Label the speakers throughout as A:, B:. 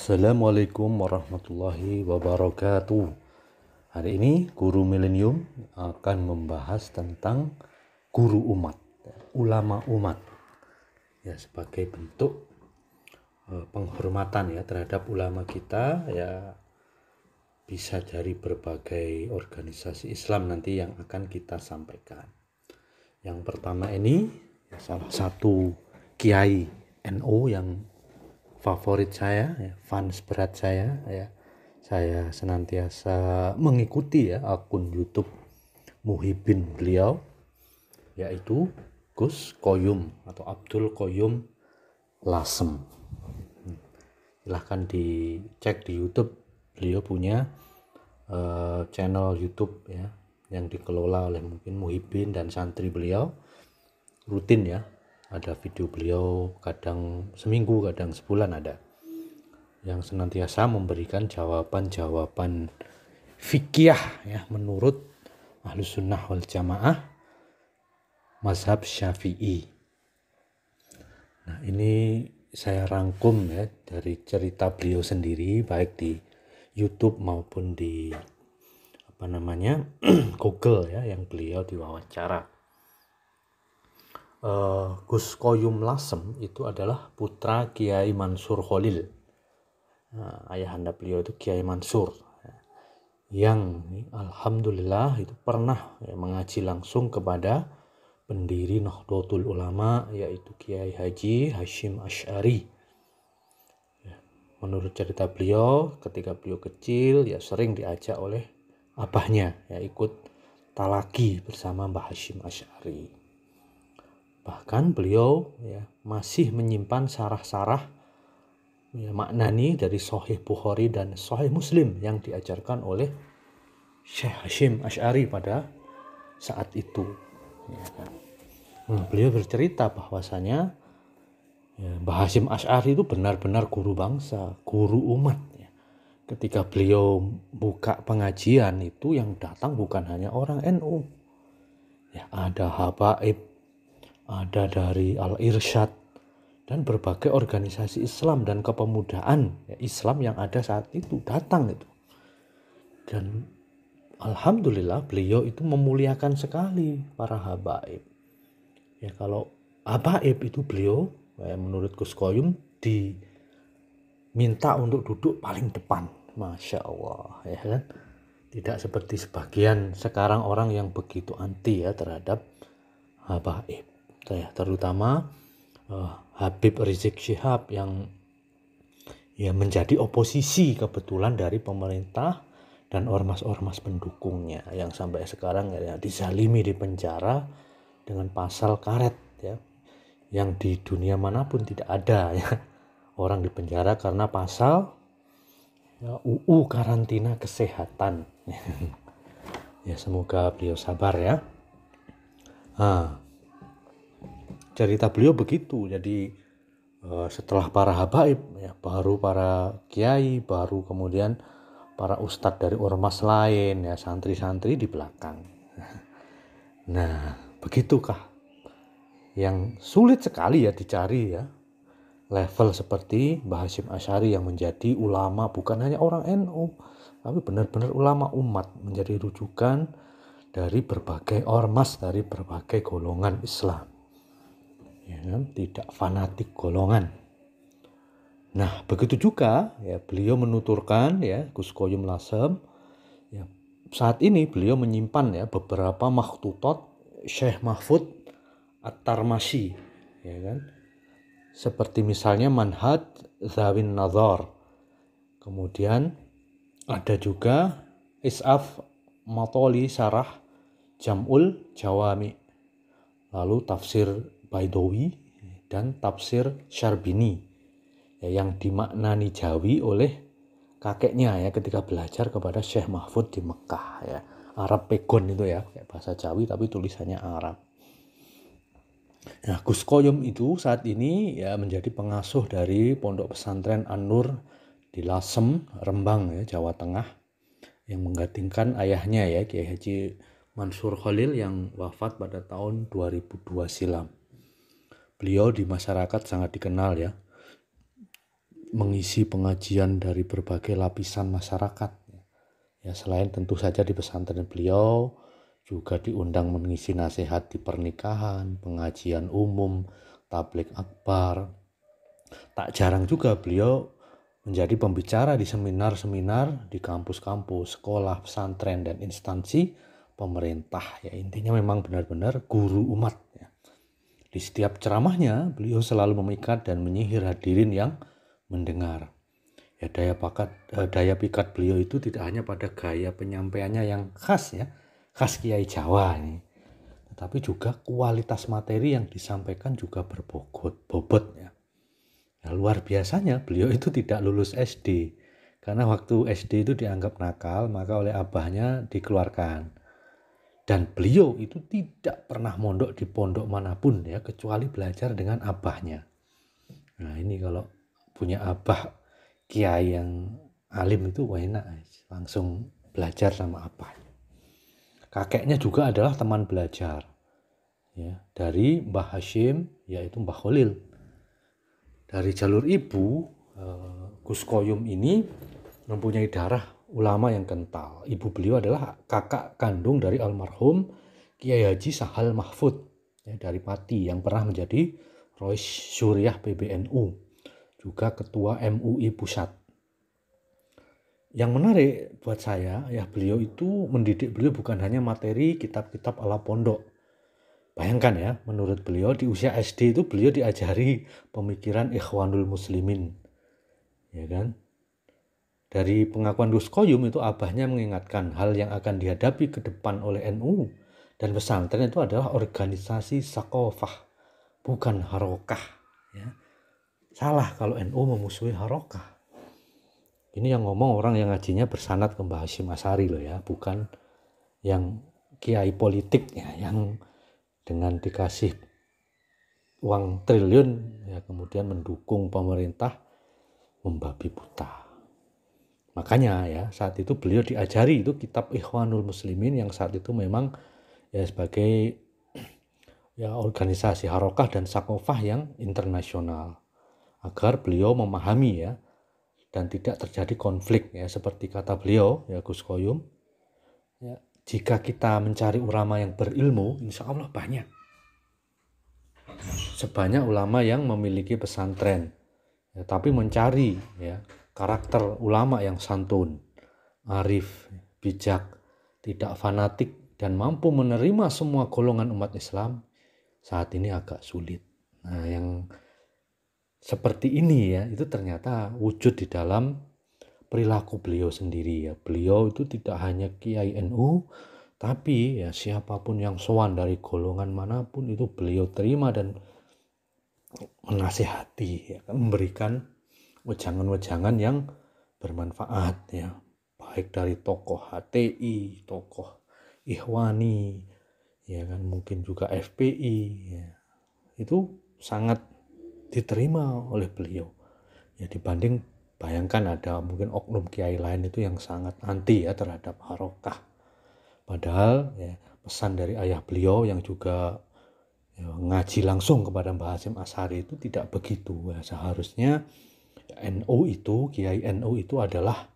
A: Assalamualaikum warahmatullahi wabarakatuh. Hari ini Guru Milenium akan membahas tentang guru umat, ulama umat. Ya, sebagai bentuk penghormatan ya terhadap ulama kita, ya bisa dari berbagai organisasi Islam nanti yang akan kita sampaikan. Yang pertama ini ya, salah satu kiai NU yang favorit saya, ya, fans berat saya, ya. Saya senantiasa mengikuti ya akun YouTube Muhyiddin beliau, yaitu Gus Koyum atau Abdul Koyum Lasem. Silahkan dicek di YouTube, beliau punya channel YouTube ya yang dikelola oleh mungkin Muhyiddin dan santri beliau, rutin ya. Ada video beliau kadang seminggu, kadang sebulan ada, yang senantiasa memberikan jawaban-jawaban fikih ya menurut Ahlus Sunnah wal Jamaah mazhab Syafi'i. Nah, ini saya rangkum ya dari cerita beliau sendiri, baik di YouTube maupun di Google ya, yang beliau diwawancara. Gus Koyum Lasem itu adalah putra Kiai Mansur Khalil. Nah, ayahanda beliau itu Kiai Mansur, yang alhamdulillah itu pernah ya, mengaji langsung kepada pendiri Nahdlatul Ulama, yaitu Kiai Haji Hasyim Asy'ari. Ya, menurut cerita beliau, ketika beliau kecil ya sering diajak oleh abahnya ya ikut talaki bersama Mbah Hasyim Asy'ari. Bahkan beliau ya masih menyimpan sarah-sarah ya, maknani dari Sahih Bukhari dan Sahih Muslim yang diajarkan oleh Syekh Hasyim Asy'ari pada saat itu. Ya kan? Beliau bercerita bahwasanya ya, Mbah Hasyim Asy'ari itu benar-benar guru bangsa, guru umat. Ya. Ketika beliau buka pengajian itu yang datang bukan hanya orang NU, ya ada habaib, ada dari Al-Irsyad, dan berbagai organisasi Islam dan kepemudaan ya, Islam yang ada saat itu datang itu. Dan alhamdulillah beliau itu memuliakan sekali para habaib. Ya, kalau habaib itu beliau ya, menurut Gus Koyum diminta untuk duduk paling depan. Masya Allah ya kan. Tidak seperti sebagian sekarang orang yang begitu anti ya terhadap habaib. Ya, terutama Habib Rizik Syihab yang ya menjadi oposisi kebetulan dari pemerintah dan ormas-ormas pendukungnya yang sampai sekarang ya dizalimi di penjara dengan pasal karet ya, yang di dunia manapun tidak ada ya orang di penjara karena pasal ya, UU karantina kesehatan. Ya semoga beliau sabar ya. Cerita beliau begitu. Jadi setelah para habaib ya, baru para kiai, baru kemudian para ustadz dari ormas lain ya, santri-santri di belakang. Nah, begitukah yang sulit sekali ya dicari ya level seperti Mbah Hasyim Asy'ari yang menjadi ulama bukan hanya orang NU tapi benar-benar ulama umat, menjadi rujukan dari berbagai ormas, dari berbagai golongan Islam. Ya, tidak fanatik golongan. Nah, begitu juga ya beliau menuturkan ya Gus Koyum Lasem ya, saat ini beliau menyimpan ya beberapa makhtutat Syekh Mahfud At-Tarmasyi ya kan. Seperti misalnya Manhaj Zawin Nazar. Kemudian ada juga Is'af Matoli Syarah Jam'ul Jawami. Lalu tafsir Baidawi dan tafsir Syarbini ya, yang dimaknani Jawi oleh kakeknya ya ketika belajar kepada Syekh Mahfud di Mekah ya. Arab Pegon itu ya, kayak bahasa Jawi tapi tulisannya Arab. Nah, Gus Koyum itu saat ini ya menjadi pengasuh dari Pondok Pesantren An-Nur di Lasem, Rembang ya, Jawa Tengah, yang menggantikan ayahnya ya Kiai Haji Mansur Khalil yang wafat pada tahun 2002 silam. Beliau di masyarakat sangat dikenal ya. mengisi pengajian dari berbagai lapisan masyarakat. Ya, selain tentu saja di pesantren beliau juga diundang mengisi nasihat di pernikahan, pengajian umum, tabligh akbar. Tak jarang juga beliau menjadi pembicara di seminar-seminar di kampus-kampus, sekolah, pesantren, dan instansi pemerintah. Ya, intinya memang benar-benar guru umat. Ya. Di setiap ceramahnya, beliau selalu memikat dan menyihir hadirin yang mendengar. Ya, daya pikat beliau itu tidak hanya pada gaya penyampaiannya yang khas ya, khas Kiai Jawa ini, tetapi juga kualitas materi yang disampaikan juga berbobot ya. Nah, luar biasanya beliau itu tidak lulus SD, karena waktu SD itu dianggap nakal, maka oleh abahnya dikeluarkan. Dan beliau itu tidak pernah mondok di pondok manapun ya, kecuali belajar dengan abahnya. Nah ini kalau punya abah kiai yang alim itu wah enak, langsung belajar sama abahnya. Kakeknya juga adalah teman belajar ya, dari Mbah Hashim yaitu Mbah Khalil. Dari jalur ibu, Gus Koyum ini mempunyai darah ulama yang kental. Ibu beliau adalah kakak kandung dari almarhum Kiai Haji Sahal Mahfud ya, dari Pati yang pernah menjadi Rois Syuriah PBNU, juga ketua MUI Pusat. Yang menarik buat saya ya, beliau itu mendidik beliau bukan hanya materi kitab-kitab ala pondok. Bayangkan ya, menurut beliau di usia SD itu beliau diajari pemikiran Ikhwanul Muslimin. Ya kan? Dari pengakuan Gus Koyum itu abahnya mengingatkan hal yang akan dihadapi ke depan oleh NU dan pesantren itu adalah organisasi sakofah, bukan harokah. Ya. Salah kalau NU memusuhi harokah. Ini yang ngomong orang yang ngajinya bersanad ke Mbah Hasyim Asy'ari loh ya, bukan yang kiai politik ya, yang dengan dikasih uang triliun ya kemudian mendukung pemerintah membabi buta. Makanya ya saat itu beliau diajari itu kitab Ikhwanul Muslimin yang saat itu memang ya sebagai ya organisasi harokah dan sakofah yang internasional, agar beliau memahami ya dan tidak terjadi konflik ya, seperti kata beliau ya Gus Koyum ya, jika kita mencari ulama yang berilmu insya Allah banyak, sebanyak ulama yang memiliki pesantren ya, tapi mencari ya karakter ulama yang santun, arif, bijak, tidak fanatik dan mampu menerima semua golongan umat Islam saat ini agak sulit. Nah yang seperti ini ya itu ternyata wujud di dalam perilaku beliau sendiri ya. Beliau itu tidak hanya Kiai NU, tapi ya siapapun yang sowan dari golongan manapun itu beliau terima dan menasihati ya, memberikan wejangan-wejangan yang bermanfaat ya, baik dari tokoh HTI, tokoh Ikhwani ya kan, mungkin juga FPI ya. Itu sangat diterima oleh beliau ya, dibanding bayangkan ada mungkin oknum kiai lain itu yang sangat anti ya terhadap harokah. Padahal ya pesan dari ayah beliau yang juga ya, ngaji langsung kepada Mbah Hasyim Asy'ari itu tidak begitu ya. Seharusnya NU itu, Kiai NU itu adalah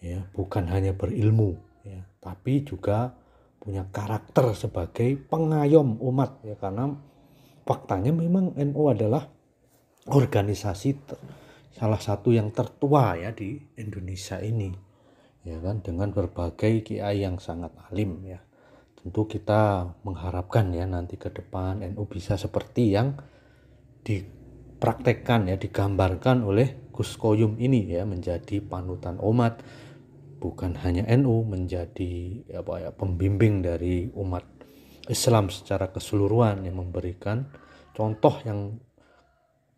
A: ya bukan hanya berilmu ya, tapi juga punya karakter sebagai pengayom umat ya, karena faktanya memang NU adalah organisasi salah satu yang tertua ya di Indonesia ini ya kan, dengan berbagai kiai yang sangat alim ya. Tentu kita mengharapkan ya nanti ke depan NU bisa seperti yang dipraktekkan ya, digambarkan oleh Gus Koyum ini ya, menjadi panutan umat, bukan hanya NU, menjadi pembimbing dari umat Islam secara keseluruhan yang memberikan contoh yang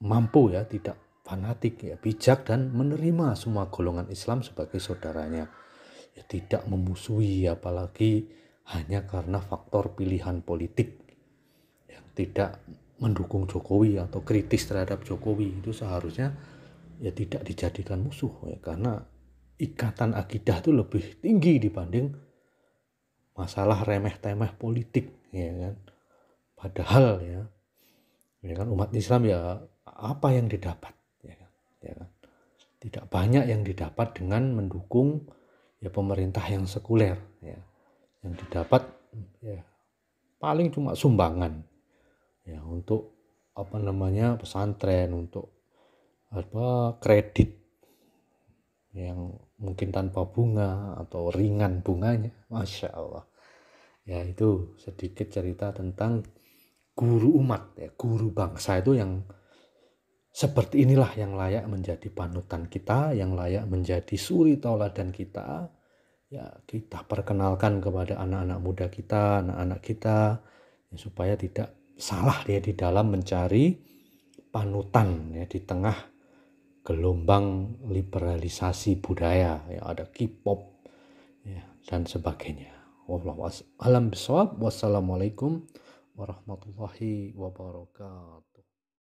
A: mampu ya, tidak fanatik ya, bijak dan menerima semua golongan Islam sebagai saudaranya ya, tidak memusuhi apalagi hanya karena faktor pilihan politik yang tidak mendukung Jokowi atau kritis terhadap Jokowi. Itu seharusnya ya tidak dijadikan musuh ya, karena ikatan akidah itu lebih tinggi dibanding masalah remeh-temeh politik ya kan. Padahal ya kan umat Islam ya apa yang didapat ya kan, tidak banyak yang didapat dengan mendukung ya pemerintah yang sekuler ya. Yang didapat ya paling cuma sumbangan ya untuk pesantren, untuk kredit yang mungkin tanpa bunga atau ringan bunganya. Masya Allah. Ya itu sedikit cerita tentang guru umat ya, guru bangsa itu yang seperti inilah yang layak menjadi panutan kita, yang layak menjadi suri tauladan kita. Ya kita perkenalkan kepada anak-anak muda kita, anak-anak kita ya, supaya tidak salah dia di dalam mencari panutan ya di tengah gelombang liberalisasi budaya ya, ada K-pop ya, dan sebagainya. Wallahu a'lam bishawab. Wassalamualaikum warahmatullahi wabarakatuh.